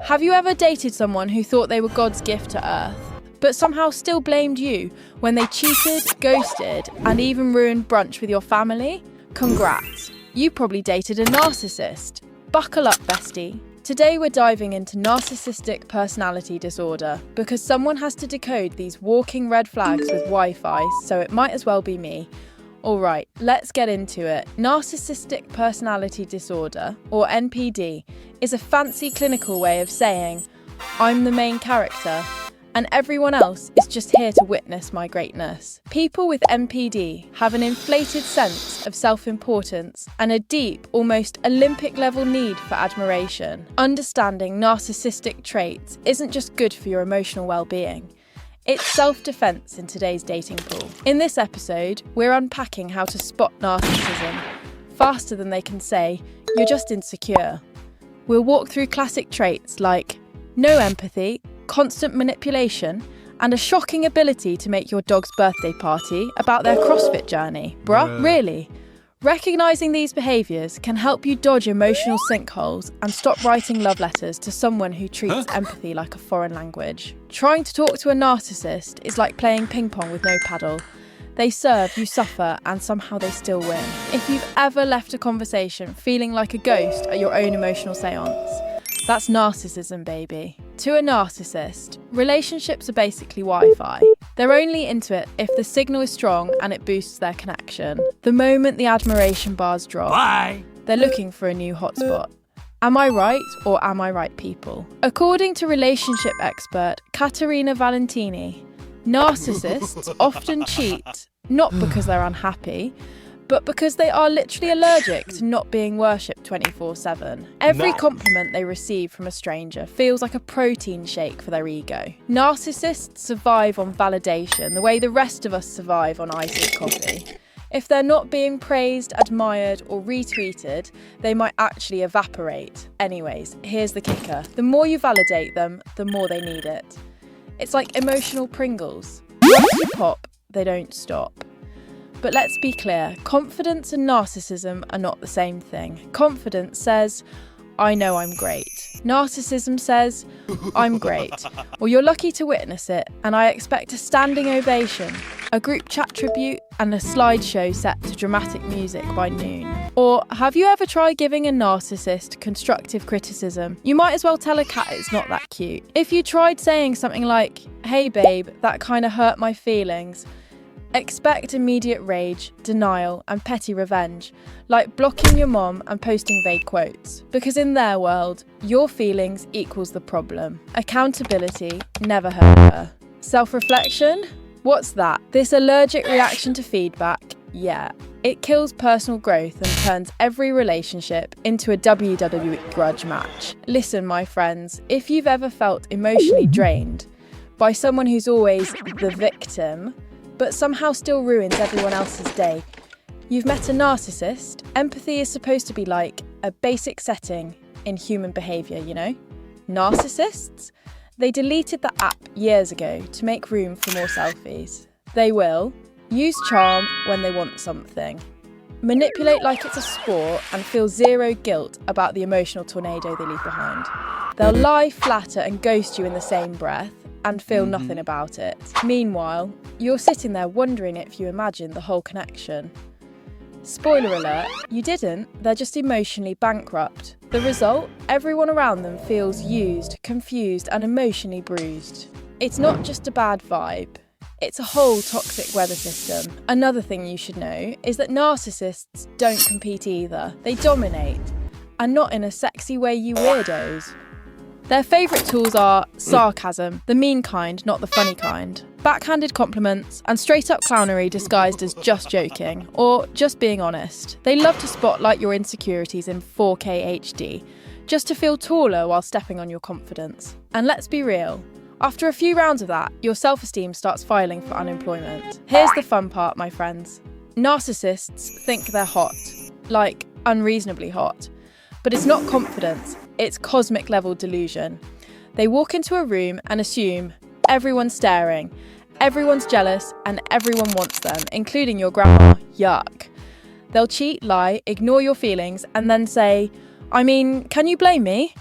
Have you ever dated someone who thought they were God's gift to Earth, but somehow still blamed you when they cheated, ghosted, and even ruined brunch with your family? Congrats, you probably dated a narcissist. Buckle up, bestie. Today we're diving into Narcissistic Personality Disorder because someone has to decode these walking red flags with Wi-Fi, so it might as well be me. Alright, let's get into it. Narcissistic Personality Disorder, or NPD, is a fancy clinical way of saying, I'm the main character, and everyone else is just here to witness my greatness. People with NPD have an inflated sense of self-importance and a deep, almost Olympic-level need for admiration. Understanding narcissistic traits isn't just good for your emotional well-being. It's self-defense in today's dating pool. In this episode, we're unpacking how to spot narcissism faster than they can say, you're just insecure. We'll walk through classic traits like no empathy, constant manipulation, and a shocking ability to make your dog's birthday party about their CrossFit journey. Bruh, really? Recognising these behaviours can help you dodge emotional sinkholes and stop writing love letters to someone who treats empathy like a foreign language. Trying to talk to a narcissist is like playing ping pong with no paddle. They serve, you suffer, and somehow they still win. If you've ever left a conversation feeling like a ghost at your own emotional seance, that's narcissism, baby. To a narcissist, relationships are basically Wi-Fi. They're only into it if the signal is strong and it boosts their connection. The moment the admiration bars drop, they're looking for a new hotspot. Am I right or am I right, people? According to relationship expert Caterina Valentini, narcissists often cheat not because they're unhappy, but because they are literally allergic to not being worshipped 24/7. Every compliment they receive from a stranger feels like a protein shake for their ego. Narcissists survive on validation the way the rest of us survive on iced coffee. If they're not being praised, admired, or retweeted, they might actually evaporate. Anyways, here's the kicker. The more you validate them, the more they need it. It's like emotional Pringles. Once you pop, they don't stop. But let's be clear, confidence and narcissism are not the same thing. Confidence says, I know I'm great. Narcissism says, I'm great. Well, you're lucky to witness it, and I expect a standing ovation, a group chat tribute, and a slideshow set to dramatic music by noon. Or have you ever tried giving a narcissist constructive criticism? You might as well tell a cat it's not that cute. If you tried saying something like, hey babe, that kind of hurt my feelings, expect immediate rage, denial, and petty revenge, like blocking your mom and posting vague quotes. Because in their world, your feelings equals the problem. Accountability never hurt her. Self-reflection? What's that? This allergic reaction to feedback? Yeah. It kills personal growth and turns every relationship into a WWE grudge match. Listen, my friends, if you've ever felt emotionally drained by someone who's always the victim, but somehow still ruins everyone else's day, you've met a narcissist. Empathy is supposed to be like a basic setting in human behaviour, you know? Narcissists? They deleted the app years ago to make room for more selfies. They will use charm when they want something, manipulate like it's a sport, and feel zero guilt about the emotional tornado they leave behind. They'll lie, flatter, and ghost you in the same breath, and feel nothing about it. Meanwhile, you're sitting there wondering if you imagined the whole connection. Spoiler alert, you didn't, they're just emotionally bankrupt. The result? Everyone around them feels used, confused, and emotionally bruised. It's not just a bad vibe, it's a whole toxic weather system. Another thing you should know is that narcissists don't compete either. They dominate, and not in a sexy way, you weirdos. Their favourite tools are sarcasm, the mean kind, not the funny kind, backhanded compliments, and straight-up clownery disguised as just joking, or just being honest. They love to spotlight your insecurities in 4K HD, just to feel taller while stepping on your confidence. And let's be real, after a few rounds of that, your self-esteem starts filing for unemployment. Here's the fun part, my friends. Narcissists think they're hot, like unreasonably hot. But it's not confidence, it's cosmic level delusion. They walk into a room and assume everyone's staring, everyone's jealous, and everyone wants them, including your grandma. Yuck. They'll cheat, lie, ignore your feelings, and then say, I mean, can you blame me?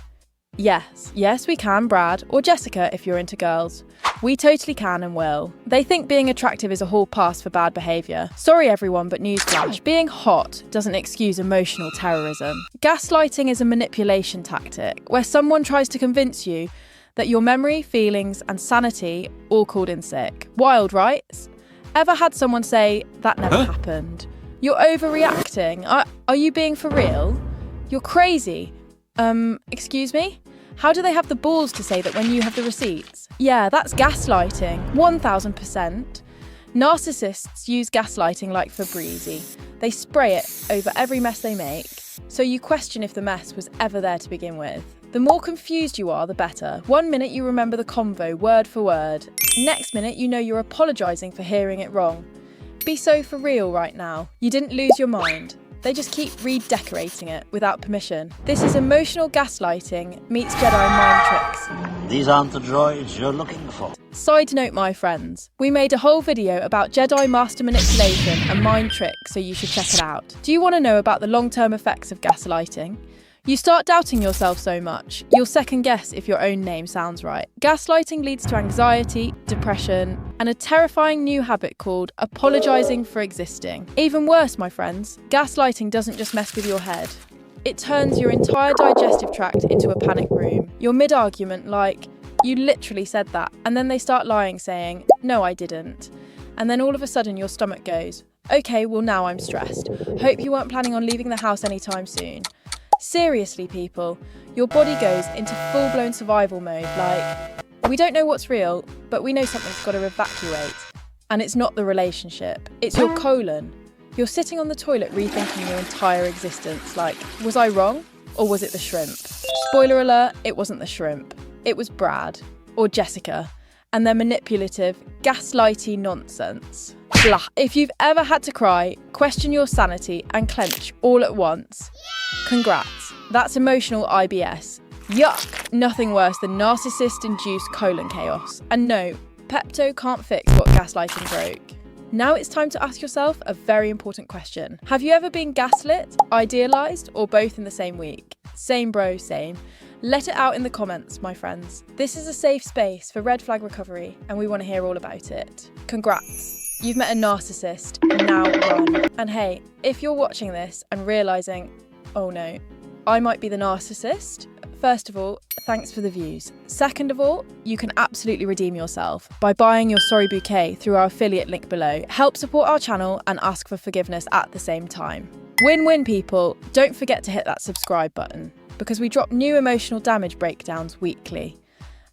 Yes, we can, Brad, or Jessica if you're into girls. We totally can and will. They think being attractive is a hall pass for bad behaviour. Sorry everyone, but newsflash, being hot doesn't excuse emotional terrorism. Gaslighting is a manipulation tactic where someone tries to convince you that your memory, feelings and sanity all called in sick. Wild, right? Ever had someone say, that never happened? You're overreacting. Are you being for real? You're crazy. Excuse me? How do they have the balls to say that when you have the receipts? Yeah, that's gaslighting. 1000%. Narcissists use gaslighting like Febreze. They spray it over every mess they make, so you question if the mess was ever there to begin with. The more confused you are, the better. One minute you remember the convo word for word. Next minute you know you're apologising for hearing it wrong. Be so for real right now. You didn't lose your mind. They just keep redecorating it without permission. This is emotional gaslighting meets Jedi mind tricks. These aren't the droids you're looking for. Side note, my friends, we made a whole video about Jedi master manipulation and mind tricks, so you should check it out. Do you want to know about the long-term effects of gaslighting? You start doubting yourself so much, you'll second guess if your own name sounds right. Gaslighting leads to anxiety, depression, and a terrifying new habit called apologising for existing. Even worse, my friends, gaslighting doesn't just mess with your head. It turns your entire digestive tract into a panic room. You're mid-argument like, you literally said that, and then they start lying saying, no, I didn't. And then all of a sudden your stomach goes, okay, well now I'm stressed. Hope you weren't planning on leaving the house anytime soon. Seriously, people, your body goes into full-blown survival mode, like, we don't know what's real, but we know something's got to evacuate. And it's not the relationship, it's your colon. You're sitting on the toilet rethinking your entire existence, like, was I wrong? Or was it the shrimp? Spoiler alert, it wasn't the shrimp. It was Brad, or Jessica, and their manipulative, gaslighty nonsense. Blah. If you've ever had to cry, question your sanity and clench all at once, congrats. That's emotional IBS. Yuck. Nothing worse than narcissist-induced colon chaos. And no, Pepto can't fix what gaslighting broke. Now it's time to ask yourself a very important question. Have you ever been gaslit, idealised, or both in the same week? Same bro, same. Let it out in the comments, my friends. This is a safe space for red flag recovery, and we want to hear all about it. Congrats. You've met a narcissist, now run. And hey, if you're watching this and realising, oh no, I might be the narcissist, first of all, thanks for the views. Second of all, you can absolutely redeem yourself by buying your sorry bouquet through our affiliate link below. Help support our channel and ask for forgiveness at the same time. Win-win, people. Don't forget to hit that subscribe button because we drop new emotional damage breakdowns weekly.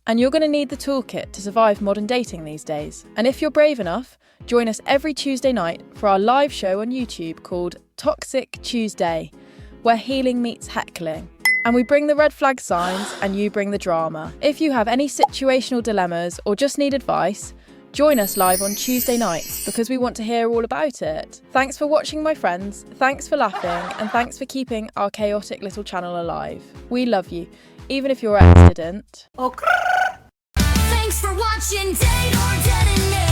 And you're going to need the toolkit to survive modern dating these days. And if you're brave enough, join us every Tuesday night for our live show on YouTube called Toxic Tuesday, where healing meets heckling. And we bring the red flag signs and you bring the drama. If you have any situational dilemmas or just need advice, join us live on Tuesday nights because we want to hear all about it. Thanks for watching, my friends. Thanks for laughing and thanks for keeping our chaotic little channel alive. We love you, even if your ex didn't. Thanks for watching Date or Detonate.